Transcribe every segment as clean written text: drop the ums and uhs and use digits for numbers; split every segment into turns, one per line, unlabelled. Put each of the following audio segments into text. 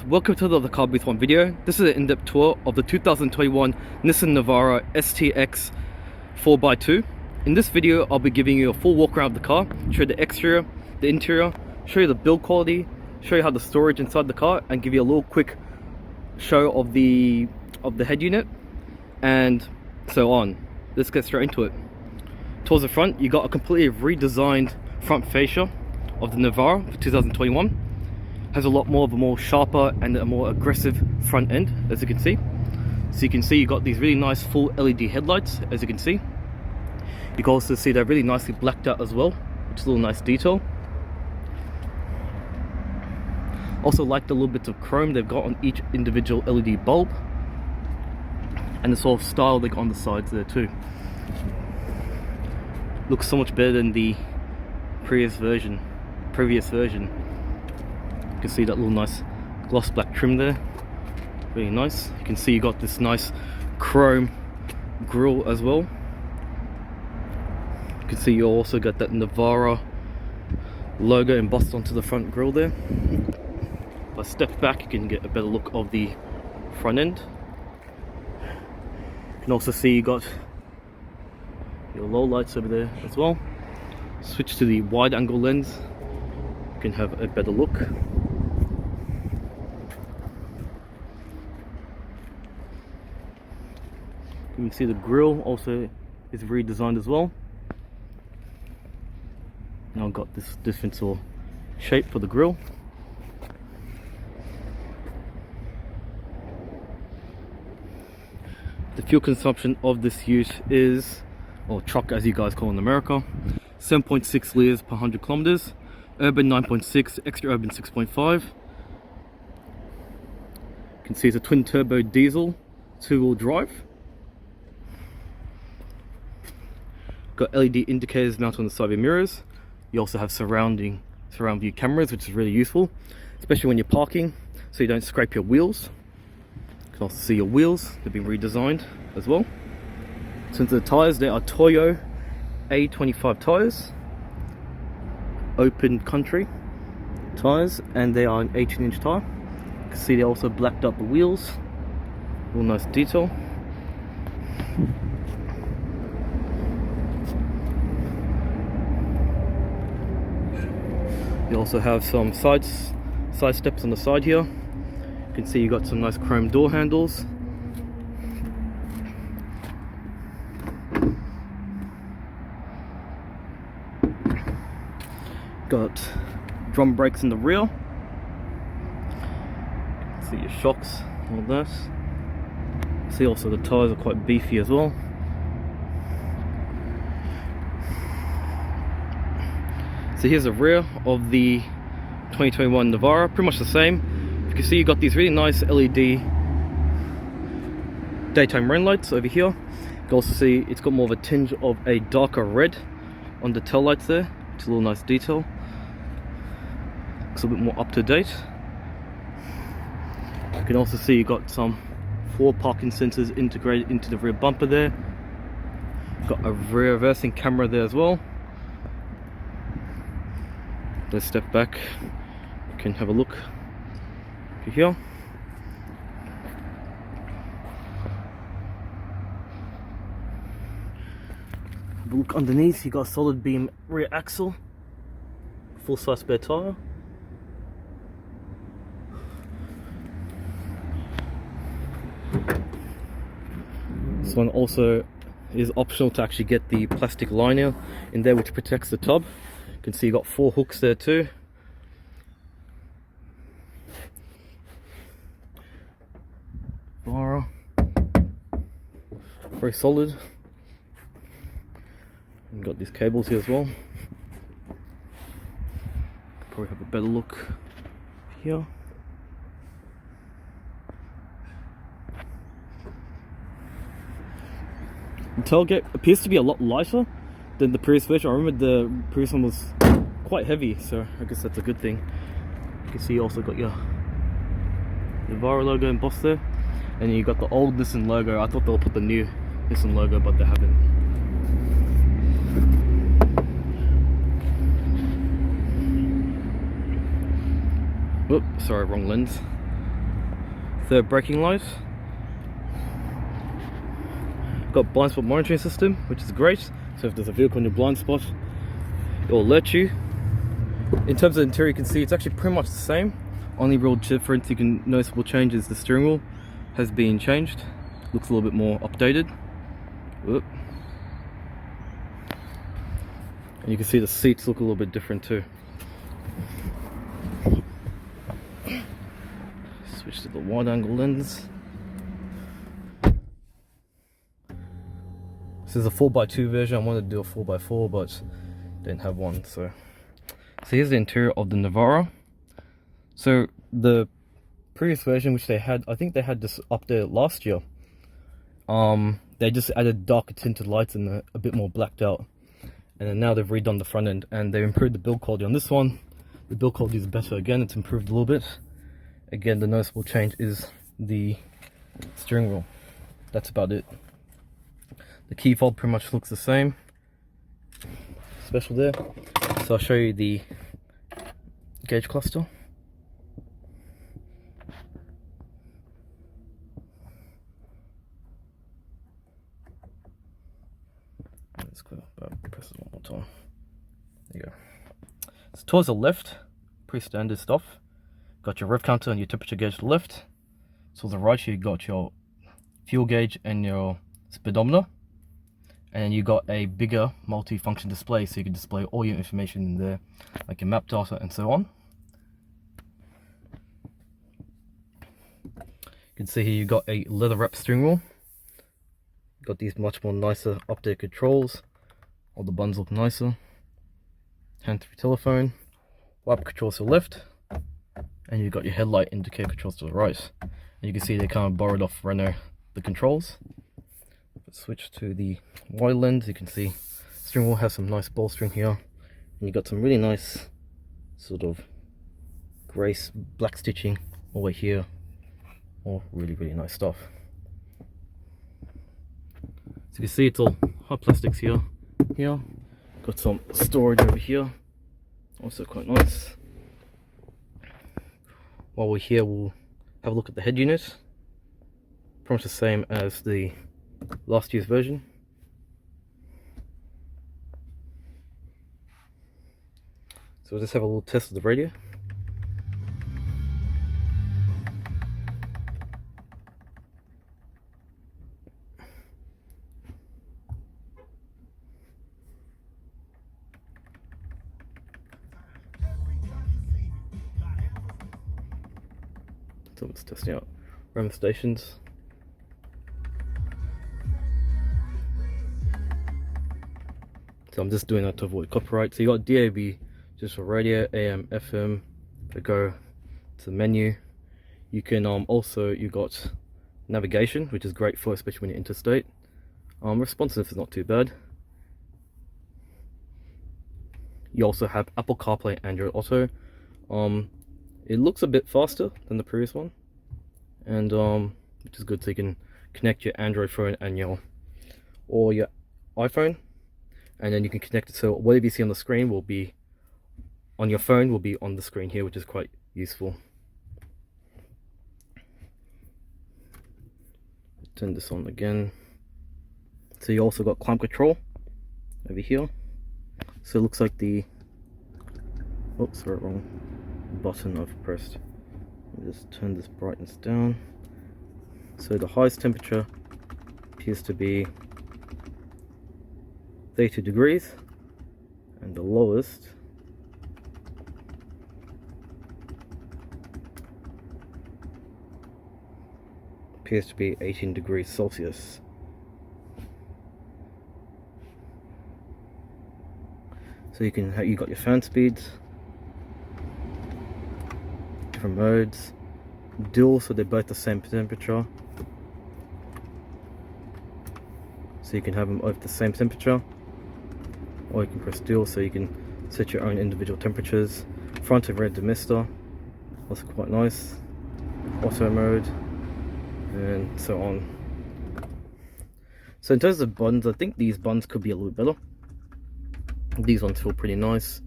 welcome to another Car Booth 1 video. This is an in-depth tour of the 2021 Nissan Navara ST-X 4x2. In this video, I'll be giving you a full walk around of the car, show you the exterior, the interior, show you the build quality, show you how the storage inside the car, and give you a little quick show of the head unit, and so on. Let's get straight into it. Towards the front, you got a completely redesigned front fascia of the Navara for 2021. Has a lot more of a more sharper and a more aggressive front end, as you can see. So you can see you got these really nice full LED headlights, as you can see. You can also see they're really nicely blacked out as well, which is a little nice detail. Also like the little bits of chrome they've got on each individual LED bulb, and the sort of style they got on the sides there too. Looks so much better than the previous version. You can see that little nice gloss black trim there, really nice. You can see you got this nice chrome grille as well. You can see you also got that Navara logo embossed onto the front grille there. If I step back, you can get a better look of the front end. You can also see you got your low lights over there as well. Switch to the wide angle lens, you can have a better look. You can see the grille also is redesigned as well. Now I've got this different sort of shape for the grille. The fuel consumption of this ute is, or truck as you guys call it in America, 7.6 litres per 100 kilometers, urban 9.6, extra urban 6.5. You can see it's a twin turbo diesel, 2-wheel drive. Got LED indicators mounted on the side of your mirrors. You also have surround view cameras, which is really useful, especially when you're parking, so you don't scrape your wheels. You can also see your wheels, they've been redesigned as well. So into the tyres, they are Toyo A25 tyres, open country tyres, and they are an 18-inch tyre. You can see they also blacked out the wheels, real nice detail. You also have some side steps on the side here. You can see you got some nice chrome door handles. Got drum brakes in the rear. See your shocks, all that. See also the tyres are quite beefy as well. So here's the rear of the 2021 Navara, pretty much the same. You can see you got these really nice LED daytime running lights over here. You can also see it's got more of a tinge of a darker red on the tail lights there, which is a little nice detail. Looks a bit more up to date. You can also see you got some 4 parking sensors integrated into the rear bumper there. Got a reversing camera there as well. Let's step back, you can have a look over here. Have a look underneath, you got a solid beam rear axle, full size spare tyre. This one also is optional to actually get the plastic liner in there which protects the tub. You can see you got 4 hooks there too. Navara, very solid. And got these cables here as well. Probably have a better look here. The tailgate appears to be a lot lighter than the previous version. I remember the previous one was quite heavy, so I guess that's a good thing. You can see you also got your Navara logo embossed there, and you got the old Nissan logo. I thought they'll put the new Nissan logo, but they haven't. Whoop, sorry, wrong lens. third braking light. Got blind spot monitoring system, which is great. So if there's a vehicle in your blind spot, it will alert you. In terms of the interior, you can see it's actually pretty much the same. Only real difference you can noticeable change is the steering wheel has been changed. Looks a little bit more updated. Whoop. And you can see the seats look a little bit different too. Switch to the wide angle lens. This is a 4x2 version. I wanted to do a 4x4, but didn't have one. So here's the interior of the Navara. So the previous version, which they had, I think they had this updated last year. They just added darker tinted lights and a bit more blacked out. And then now they've redone the front end and they've improved the build quality on this one. The build quality is better again, it's improved a little bit. Again, the noticeable change is the steering wheel. That's about it. The key fob pretty much looks the same. Special there. So I'll show you the gauge cluster. Let's go back, press it one more time. There you go. So towards the left, pretty standard stuff. Got your rev counter and your temperature gauge to the left. So on the right here, you got your fuel gauge and your speedometer. And you got a bigger multi-function display, so you can display all your information in there, like your map data and so on. You can see here you got a leather wrap steering wheel. Got these much more nicer updated controls. All the buttons look nicer. Hand-free telephone, wiper controls to the left, and you've got your headlight indicator controls to the right. And you can see they kind of borrowed off Renault the controls. Switch to the wide lens, you can see steering wheel has some nice bolstering here, and you got some really nice sort of grey black stitching all the way here. All really nice stuff. So you can see it's all hard plastics here. Got some storage over here, also quite nice. While we're here, we'll have a look at the head unit. Pretty much the same as the last year's version. So we'll just have a little test of the radio. So it's testing out around the stations. So I'm just doing that to avoid copyright. So you got DAB just for radio, AM, FM. To go to the menu, you can also you got navigation, which is great for especially when you're interstate. Responsiveness is not too bad. You also have Apple CarPlay, Android Auto. It looks a bit faster than the previous one, and which is good. So you can connect your Android phone and your iPhone. And then you can connect it, so whatever you see on the screen will be on your phone, will be on the screen here, which is quite useful. Turn this on again. So you also got climate control over here. So it looks like the, oops, sorry, wrong button I've pressed. Let me just turn this brightness down. So the highest temperature appears to be 32 degrees, and the lowest appears to be 18 degrees Celsius. So you got your fan speeds, different modes, dual, so they're both the same temperature. So you can have them both the same temperature, or you can press dual, so you can set your own individual temperatures. Front and rear demister, also quite nice. Auto mode, and so on. So in terms of buttons, I think these buttons could be a little bit better. These ones feel pretty nice.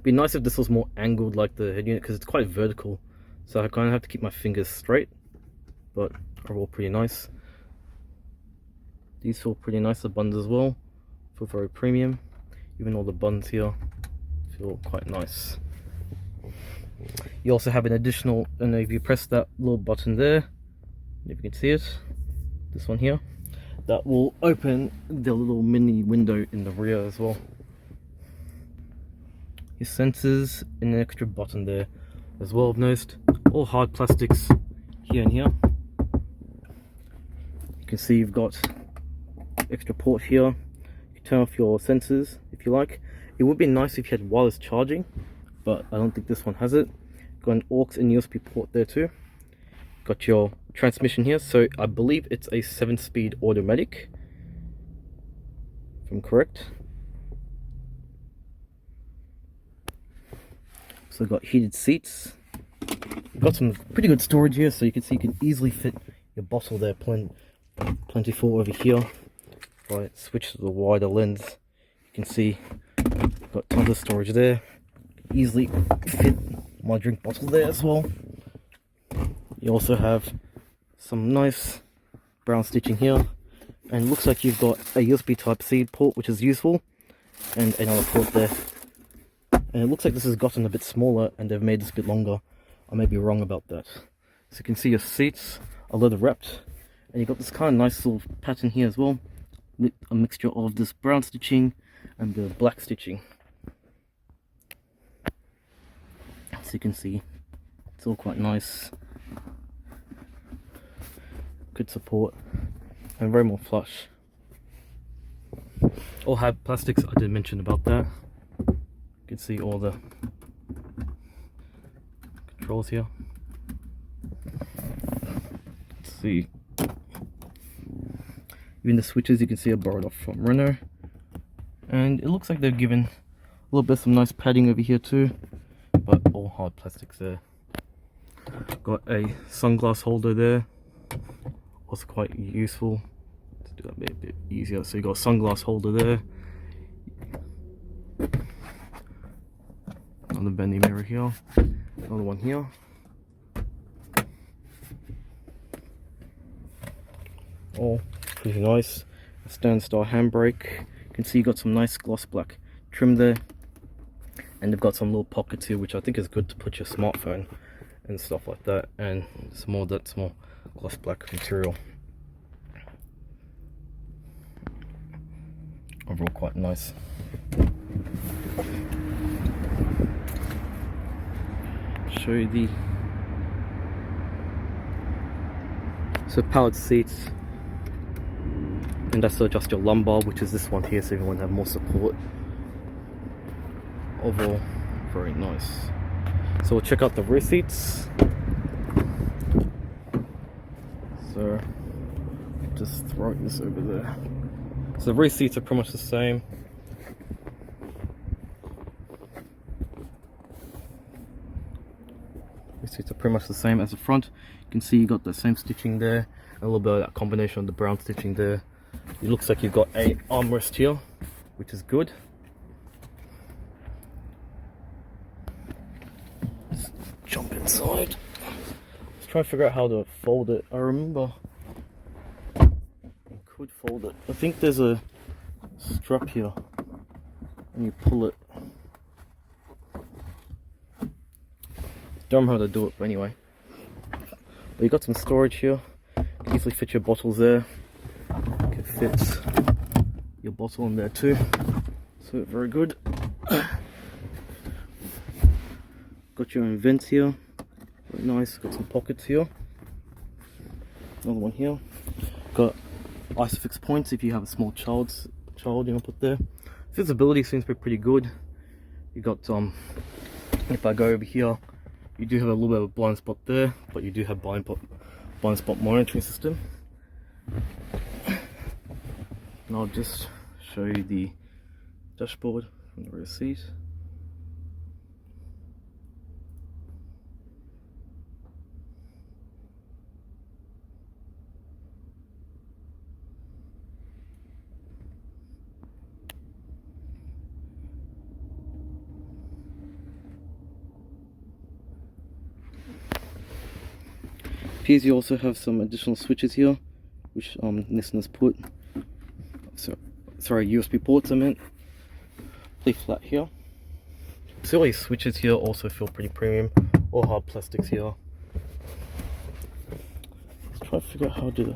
Be nice if this was more angled like the head unit, because it's quite vertical. so I kind of have to keep my fingers straight, but overall pretty nice. These feel pretty nice, the buns as well, feel very premium. Even all the buns here feel quite nice. You also have an additional, and if you press that little button there, if you can see it, this one here, that will open the little mini window in the rear as well. Your sensors and an extra button there as well. I've noticed all hard plastics here and here. You can see you've got extra port here. You can turn off your sensors if you like. It would be nice if you had wireless charging, but I don't think this one has it. Got an aux and USB port there too. Got your transmission here, so I believe it's a 7-speed automatic, if I'm correct. So got heated seats. You've got some pretty good storage here, so you can see you can easily fit your bottle there, plenty full over here. If I switch to the wider lens, you can see you've got tons of storage there. Easily fit my drink bottle there as well. You also have some nice brown stitching here, and it looks like you've got a USB Type-C port, which is useful, and another port there. And it looks like this has gotten a bit smaller and they've made this a bit longer. I may be wrong about that. So you can see your seats are leather wrapped, and you've got this kind of nice little pattern here as well, with a mixture of this brown stitching and the black stitching. So you can see it's all quite nice, good support, and very more flush. All have plastics, I did mention about that. You can see all the controls here. Let's see, even the switches you can see are borrowed off from Renault, and it looks like they've given a little bit of some nice padding over here too, but all hard plastics there. Got a sunglass holder there, also quite useful to do that a bit easier. So you got a sunglass holder there, another bendy mirror here, another one here, all pretty nice. A stand style handbrake. You can see you got some nice gloss black trim there, and they've got some little pockets here, which I think is good to put your smartphone and stuff like that, and some more gloss black material. Overall quite nice. Show you so powered seats, and that's to adjust your lumbar, which is this one here, so if you want to have more support. Overall very nice. So we'll check out the rear seats. So just throw this over there. So the rear seats are pretty much the same. Rear seats are pretty much the same as the front. You can see you got the same stitching there, and a little bit of that combination of the brown stitching there. It looks like you've got a armrest here, which is good. Let's jump inside. Let's try and figure out how to fold it. I remember you could fold it. I think there's a strap here, and you pull it. Don't remember how to do it, but anyway. But you got some storage here. You can easily fit your bottles there. You can fit your bottle in there too. So very good. Got your own vents here. Very nice. Got some pockets here. Another one here. Got isofix points if you have a small child you want to put there. Visibility seems to be pretty good. You got if I go over here, you do have a little bit of a blind spot there, but you do have blind spot monitoring system. And I'll just show you the dashboard from the rear seat. appears you also have some additional switches here, which Nissan has put. Sorry, USB ports I meant. Pretty flat here. So all these switches here also feel pretty premium. All hard plastics here. Let's try to figure out how to.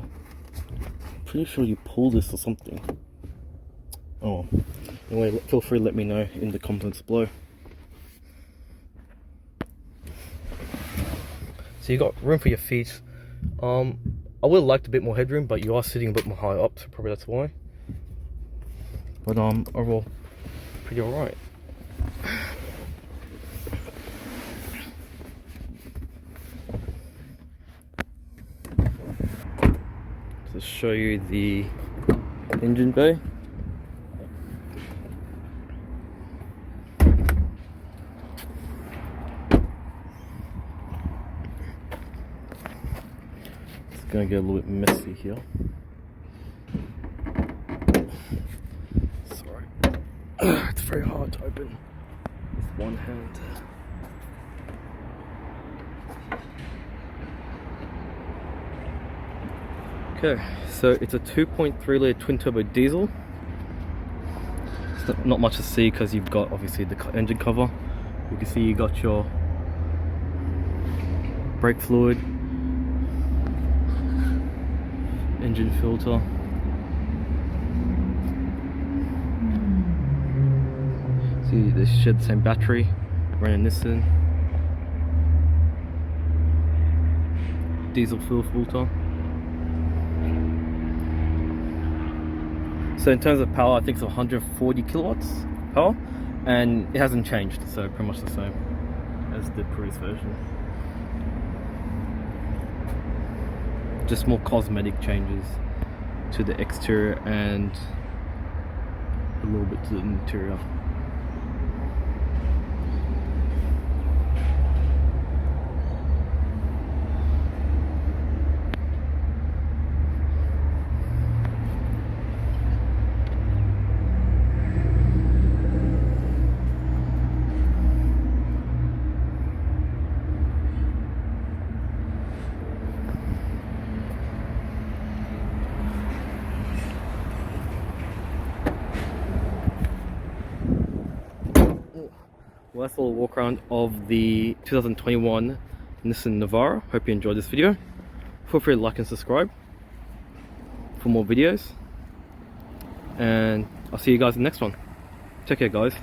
Pretty sure you pull this or something. Oh, anyway, feel free to let me know in the comments below. So you got room for your feet. I would have liked a bit more headroom, but you are sitting a bit more high up, so probably that's why. But overall, pretty alright. To show you the engine bay. It's gonna get a little bit messy here. Sorry. It's very hard to open with one hand. Okay, so it's a 2.3 litre twin turbo diesel. It's not much to see because you've got obviously the engine cover. You can see you got your brake fluid, engine filter. See, they share the same battery, running Nissan. Diesel fuel filter. So in terms of power, I think it's 140 kilowatts power, and it hasn't changed, so pretty much the same as the previous version. Just more cosmetic changes to the exterior and a little bit to the interior. Well, that's all the walk around of the 2021 Nissan Navara. Hope you enjoyed this video. Feel free to like and subscribe for more videos. And I'll see you guys in the next one. Take care, guys.